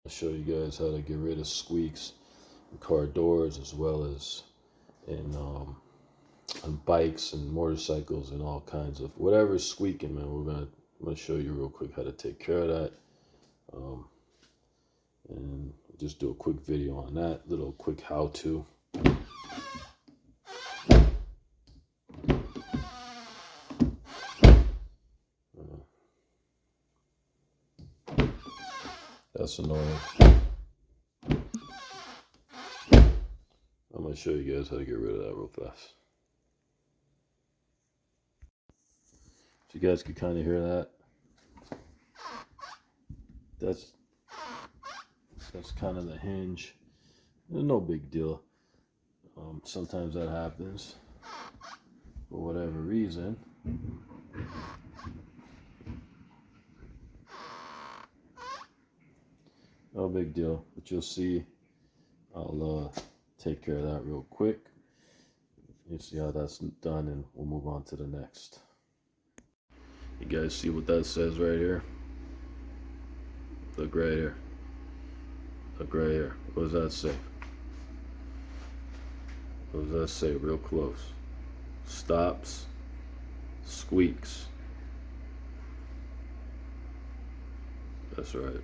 I'll show you guys how to get rid of squeaks in car doors, as well as in on bikes and motorcycles and all kinds of whatever's squeaking, man. I'm gonna show you real quick how to take care of that, and just do a quick video on that, little quick how-to. That's annoying. I'm going to show you guys how to get rid of that real fast. So you guys can kind of hear that. That's kind of the hinge. No big deal. Sometimes that happens for whatever reason. No big deal, but you'll see. I'll take care of that real quick. You see how that's done, and we'll move on to the next. You guys see what that says right here? Look right here. Look right here. What does that say? What does that say? Real close. Stops. Squeaks. That's right.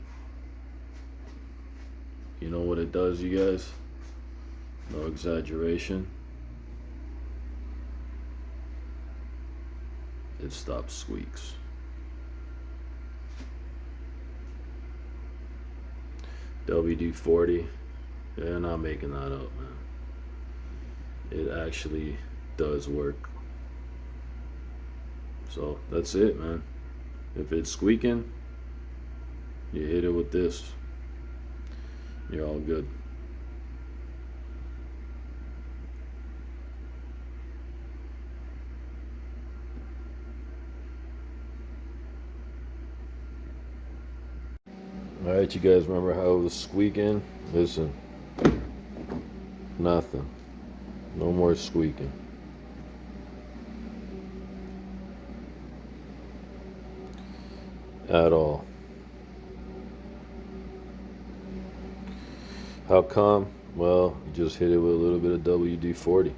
You know what it does, you guys? No exaggeration. It stops squeaks. WD-40. They're not making that up, man. It actually does work. So that's it, man. If it's squeaking, you hit it with this. You're all good. All right, you guys remember how it was squeaking? Listen, nothing. No more squeaking. At all. How come? Well, you just hit it with a little bit of WD-40.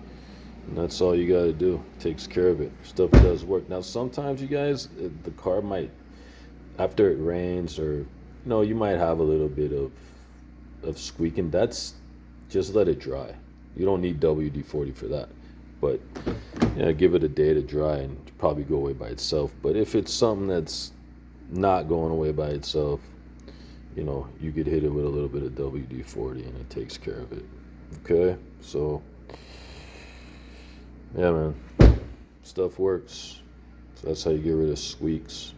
And that's all you got to do. It takes care of it. Stuff does work. Now, sometimes, you guys, the car might, after it rains, or you might have a little bit of squeaking. That's just let it dry. You don't need WD-40 for that. But give it a day to dry, and it'll probably go away by itself. But if it's something that's not going away by itself, you could hit it with a little bit of WD-40 and it takes care of it. Okay, so yeah, man, stuff works. So that's how you get rid of squeaks.